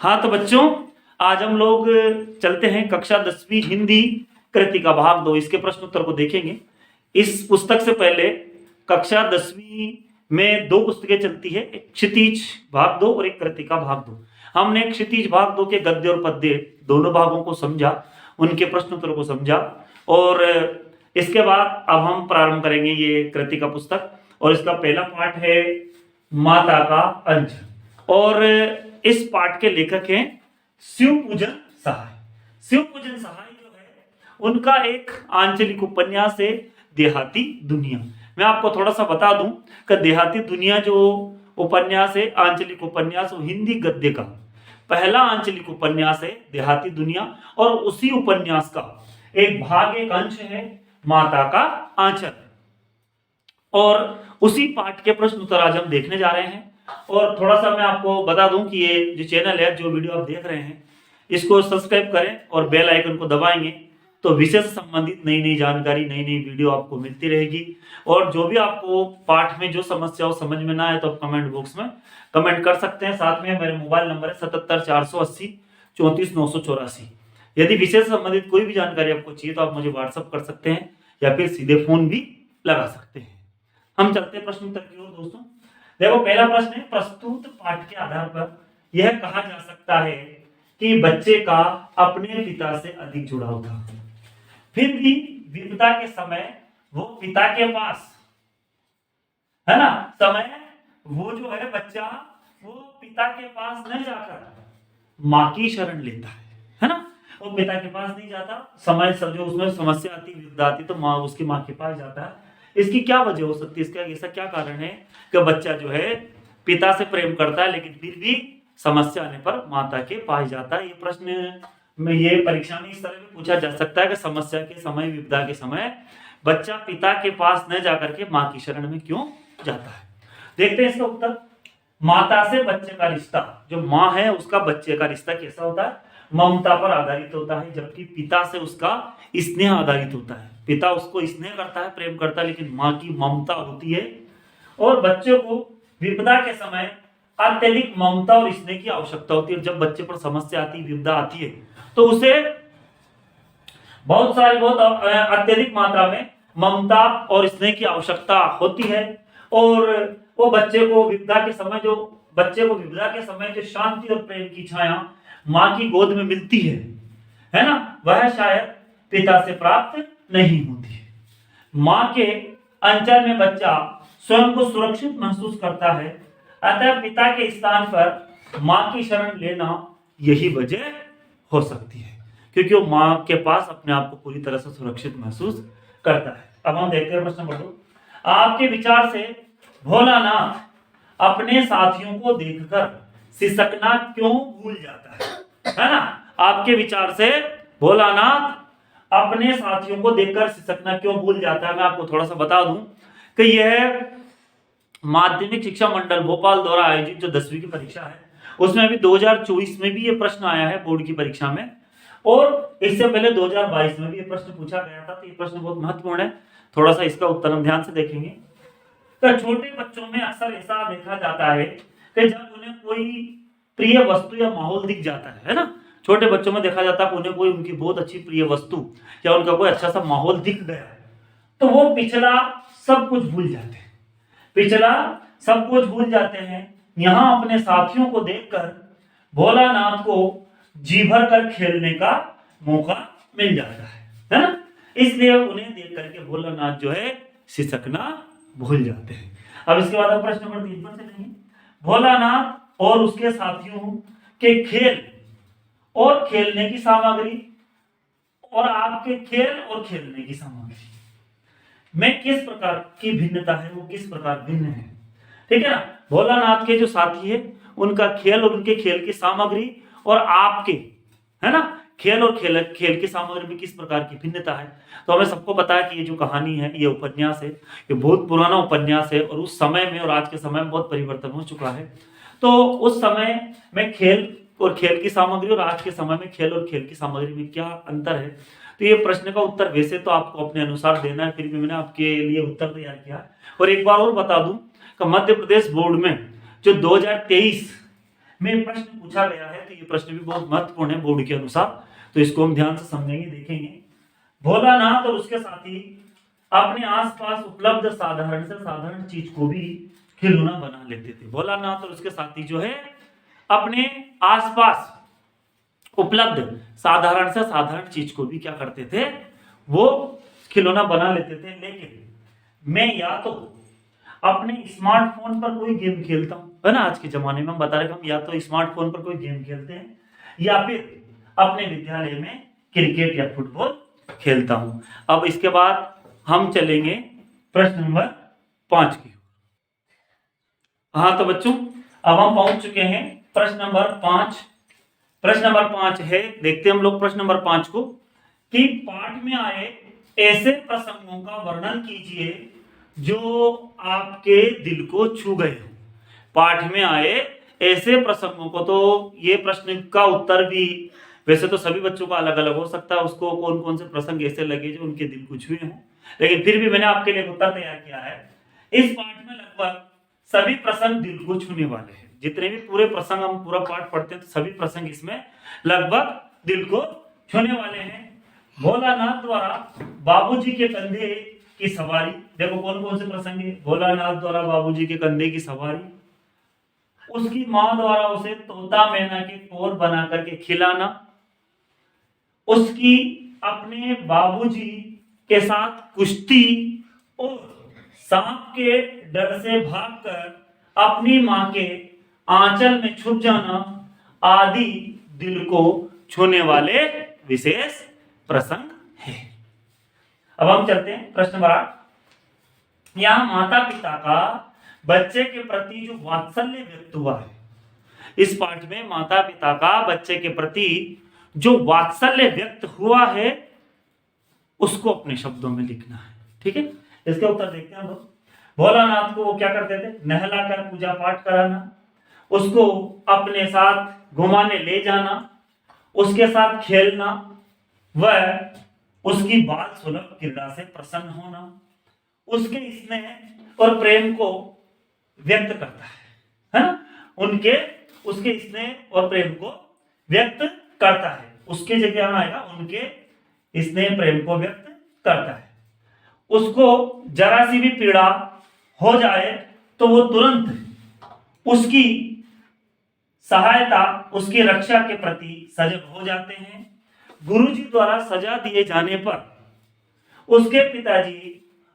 हाँ तो बच्चों, आज हम लोग चलते हैं कक्षा 10वीं हिंदी कृतिका भाग 2, इसके प्रश्न उत्तर को देखेंगे। इस पुस्तक से पहले कक्षा 10वीं में 2 पुस्तकें चलती है, एक क्षितिज भाग 2 और एक कृतिका भाग 2। हमने क्षितिज भाग 2 के गद्य और पद्य दोनों भागों को समझा, उनके प्रश्न उत्तरों को समझा, और इसके बाद अब हम प्रारंभ करेंगे ये कृतिका पुस्तक। और इसका पहला पाठ है माता का अंश, और इस पाठ के लेखक हैं शिवपूजन सहाय। शिवपूजन सहाय जो है उनका एक आंचलिक उपन्यास है देहाती दुनिया। मैं आपको थोड़ा सा बता दूं कि देहाती दुनिया जो उपन्यास है, आंचलिक उपन्यास, वो हिंदी गद्य का पहला आंचलिक उपन्यास है देहाती दुनिया, और उसी उपन्यास का एक भाग, एक अंश है माता का आंचल। और उसी पाठ के प्रश्न उत्तर आज हम देखने जा रहे हैं। और थोड़ा सा मैं आपको बता दूं कि ये जो चैनल है, जो वीडियो आप देख रहे हैं, इसको सब्सक्राइब करें और बेल आइकन को दबाएंगे तो विषय से संबंधित नई नई जानकारी, नई नई वीडियो आपको मिलती रहेगी। और जो भी आपको पाठ में जो समस्या हो, समझ में ना आए, तो आप कमेंट बॉक्स में कमेंट कर सकते हैं। साथ में मेरे मोबाइल नंबर है 77 480 34 984। यदि विषय से संबंधित कोई भी जानकारी आपको चाहिए तो आप मुझे व्हाट्सअप कर सकते हैं या फिर सीधे फोन भी लगा सकते हैं। हम चलते हैं प्रश्न उत्तर की ओर दोस्तों। देखो, पहला प्रश्न है, प्रस्तुत पाठ के आधार पर यह कहा जा सकता है कि बच्चे का अपने पिता से अधिक जुड़ाव था, फिर भी विपदा के समय वो पिता के पास, है ना, समय वो जो है बच्चा वो पिता के पास नहीं जाकर माँ की शरण लेता है ना। वो पिता के पास नहीं जाता, समय सब जो उसमें समस्या आती, विपदा आती, तो माँ, उसकी माँ के पास जाता है। इसकी क्या वजह हो सकती है, इसका ऐसा क्या कारण है कि बच्चा जो है पिता से प्रेम करता है लेकिन फिर भी समस्या आने पर माता के पास जाता है। ये प्रश्न में, ये परीक्षा में इस तरह भी पूछा जा सकता है कि समस्या के समय, विपदा के समय बच्चा पिता के पास न जाकर के माँ की शरण में क्यों जाता है। देखते हैं इसका उत्तर। माता से बच्चे का रिश्ता, जो माँ है उसका बच्चे का रिश्ता कैसा होता है, ममता पर आधारित होता है, जबकि पिता से उसका स्नेह आधारित होता है। पिता उसको स्नेह करता है, प्रेम करता है, लेकिन माँ की ममता होती है। और बच्चों को विपदा के समय अत्यधिक ममता और स्नेह की आवश्यकता होती है। जब बच्चे पर समस्या आती, विपदा आती है, तो उसे बहुत अत्यधिक मात्रा में ममता और स्नेह की आवश्यकता होती है। और वो बच्चे को विपदा के समय जो शांति और प्रेम की छाया माँ की गोद में मिलती है ना, वह शायद पिता से प्राप्त नहीं होती है। माँ के अंचल में बच्चा स्वयं को सुरक्षित महसूस करता है, अतः पिता के स्थान पर माँ की शरण लेना यही वजह हो सकती है, क्योंकि वो माँ के पास अपने आप को पूरी तरह से सुरक्षित महसूस करता है। अब हम देखते हैं प्रश्न नंबर 2। आपके विचार से भोलानाथ अपने साथियों को देखकर सिसकना क्यों भूल जाता है ना। आपके विचार से भोलानाथ अपने साथियों को देखकर सिसकना क्यों भूल जाता है। मैं आपको थोड़ा सा बता दूं कि यह माध्यमिक शिक्षा मंडल भोपाल द्वारा आयोजित जो 10वीं की परीक्षा है, उसमें अभी 2024 में भी ये प्रश्न आया है बोर्ड की परीक्षा में, और इससे पहले 2022 में भी ये प्रश्न पूछा गया था। तो ये प्रश्न बहुत महत्वपूर्ण है, थोड़ा सा इसका उत्तर हम ध्यान से देखेंगे। तो छोटे बच्चों में अक्सर ऐसा देखा जाता है कि जब उन्हें कोई प्रिय वस्तु या माहौल दिख जाता है ना, छोटे बच्चों में देखा जाता है कि उन्हें कोई उनकी बहुत अच्छी प्रिय वस्तु या उनका कोई अच्छा सा माहौल दिख गया, तो वो पिछला सब कुछ भूल जाते हैं। यहाँ अपने साथियों को देखकर भोलानाथ को जी भर कर खेलने का मौका मिल जाता है ना। इसलिए उन्हें देख करके भोलानाथ जो है सिसकना भूल जाते हैं। अब इसके बाद हम प्रश्न नंबर 3 पर चलेंगे। भोलानाथ और उसके साथियों के खेल और खेलने की सामग्री और आपके खेल और खेलने की सामग्री में किस प्रकार की भिन्नता है, वो किस प्रकार भिन्न है, ठीक है ना। भोलानाथ के जो साथी है उनका खेल और उनके खेल की सामग्री और आपके, है ना, खेल और खेल की सामग्री में किस प्रकार की भिन्नता है। तो हमें सबको पता है कि ये जो कहानी है, ये उपन्यास है, ये बहुत पुराना उपन्यास है, और उस समय में और आज के समय में बहुत परिवर्तन हो चुका है। तो उस समय में खेल और खेल की सामग्री और आज के समय में खेल और खेल की सामग्री में क्या अंतर है। तो ये प्रश्न का उत्तर वैसे तो आपको अपने अनुसार देना है, फिर भी मैंने आपके लिए उत्तर तैयार किया। और एक बार और बता दूं कि मध्य प्रदेश बोर्ड में जो 2023 में प्रश्न पूछा गया है, तो ये प्रश्न भी बहुत महत्वपूर्ण है बोर्ड के अनुसार, तो इसको हम ध्यान से समझेंगे, देखेंगे। भोलानाथ और उसके साथी अपने आसपास उपलब्ध साधारण से साधारण चीज को भी खिलौना बना लेते थे। भोलानाथ और उसके साथी जो है अपने आसपास उपलब्ध साधारण से साधारण चीज को भी क्या करते थे, वो खिलौना बना लेते थे। लेकिन मैं या तो अपने स्मार्टफोन पर कोई गेम खेलता हूं, है ना, आज के जमाने में हम बता रहे हैं, हम या तो स्मार्टफोन पर कोई गेम खेलते हैं या फिर अपने विद्यालय में क्रिकेट या फुटबॉल खेलता हूं। अब इसके बाद हम चलेंगे प्रश्न नंबर 5 की। हाँ तो बच्चों, अब हम पहुंच चुके हैं प्रश्न नंबर 5। प्रश्न नंबर 5 है, देखते हैं हम लोग प्रश्न नंबर 5 को, कि पाठ में आए ऐसे प्रसंगों का वर्णन कीजिए जो आपके दिल को छू गए हो। पाठ में आए ऐसे प्रसंगों को, तो ये प्रश्न का उत्तर भी वैसे तो सभी बच्चों का अलग अलग हो सकता है, उसको कौन कौन से प्रसंग ऐसे लगे जो उनके दिल को छुए हों, लेकिन फिर भी मैंने आपके लिए उत्तर तैयार किया है। इस पाठ में लगभग सभी प्रसंग दिल को छूने वाले हैं। जितने भी पूरे प्रसंग हम पूरा पाठ पढ़ते हैं तो सभी प्रसंग इसमें लगभग दिल को छूने वाले हैं। भोलानाथ द्वारा बाबूजी के कंधे की सवारी, देखो कौन कौन से प्रसंग है। भोलानाथ द्वारा बाबूजी के कंधे की सवारी, उसकी मां द्वारा उसे तोता मैना के कोर बना करके खिलाना, उसकी अपने बाबूजी के साथ कुश्ती और सांप के डर से भागकर अपनी मां के आंचल में छुप जाना आदि दिल को छूने वाले विशेष प्रसंग है। अब हम चलते हैं प्रश्न नंबर 8। यहां माता पिता का बच्चे के प्रति जो वात्सल्य व्यक्त हुआ है, इस पाठ में माता पिता का बच्चे के प्रति जो वात्सल्य व्यक्त हुआ है उसको अपने शब्दों में लिखना है। ठीक है, इसके उत्तर देखते हैं हम लोग। भोलानाथ को वो क्या करते थे, नहलाकर पूजा पाठ कराना, उसको अपने साथ घुमाने ले जाना, उसके साथ खेलना, वह उसकी बाल सुलभ क्रीड़ा से प्रसन्न होना, उसके स्नेह और प्रेम को व्यक्त करता है ना, उसके स्नेह और प्रेम को व्यक्त करता है। उसके जगह आएगा उनके स्नेह प्रेम को व्यक्त करता है। उसको जरा सी भी पीड़ा हो जाए तो वो तुरंत उसकी सहायता, उसकी रक्षा के प्रति सजग हो जाते हैं। गुरुजी द्वारा सजा दिए जाने पर उसके पिताजी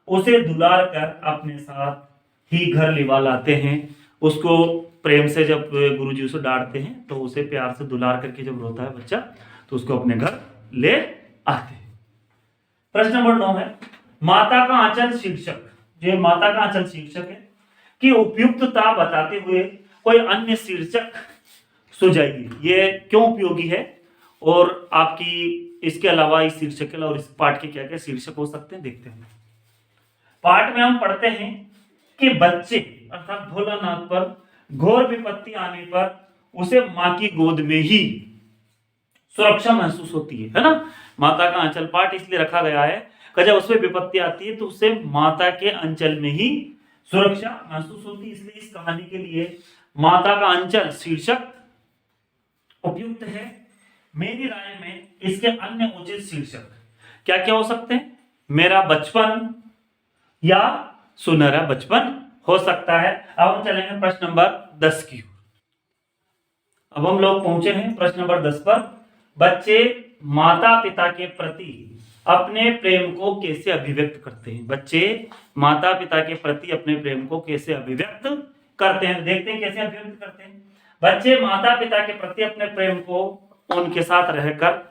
उसे दुलार कर अपने साथ ही घर लिवा लाते हैं। उसको प्रेम से जब गुरुजी उसे डांटते हैं तो उसे प्यार से दुलार करके जब रोता है बच्चा तो उसको अपने घर ले आते हैं। प्रश्न नंबर 9 है, माता का आंचल शीर्षक, जो माता का आंचल शीर्षक है कि उपयुक्तता बताते हुए कोई अन्य शीर्षक सुझाइए। ये क्यों उपयोगी है और आपकी इसके अलावा इस शीर्षक के अलावा इस पाठ के क्या क्या शीर्षक हो सकते हैं, देखते हैं। पाठ में हम पढ़ते हैं कि बच्चे अर्थात भोलानाथ पर घोर विपत्ति आने पर उसे मां की गोद में ही सुरक्षा महसूस होती है ना। माता का आंचल पाठ इसलिए रखा गया है कि जब उसमें विपत्ति आती है तो उसे माता के अंचल में ही सुरक्षा महसूस होती है, इसलिए इस कहानी के लिए माता का अंचल शीर्षक उपयुक्त है। मेरी राय में इसके अन्य उचित शीर्षक क्या क्या हो सकते हैं, मेरा बचपन या सुनहरा बचपन हो सकता है। अब हम चलेंगे प्रश्न नंबर 10 की। अब हम लोग पहुंचे हैं प्रश्न नंबर 10 पर। बच्चे माता पिता के प्रति अपने प्रेम को कैसे अभिव्यक्त करते हैं। बच्चे माता पिता के प्रति अपने प्रेम को कैसे अभिव्यक्त करते हैं, देखते हैं कैसे अभिव्यक्त करते हैं। बच्चे माता पिता के प्रति अपने प्रेम को उनके साथ रहकर,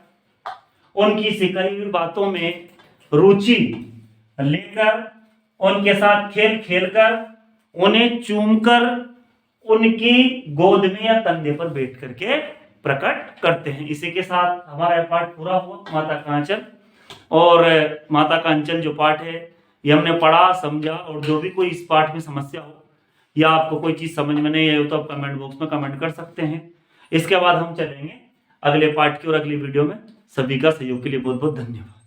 उनकी सिखाई हुई बातों में रुचि लेकर, उनके साथ खेल खेलकर, उन्हें चूमकर, उनकी गोद में या कंधे पर बैठ करके प्रकट करते हैं। इसी के साथ हमारा पाठ पूरा हुआ, माता का आंचल। और माता का अंचल जो पाठ है ये हमने पढ़ा, समझा, और जो भी कोई इस पाठ में समस्या हो या आपको कोई चीज समझ में नहीं आई हो तो आप कमेंट बॉक्स में कमेंट कर सकते हैं। इसके बाद हम चलेंगे अगले पाठ की और अगली वीडियो में। सभी का सहयोग के लिए बहुत बहुत धन्यवाद।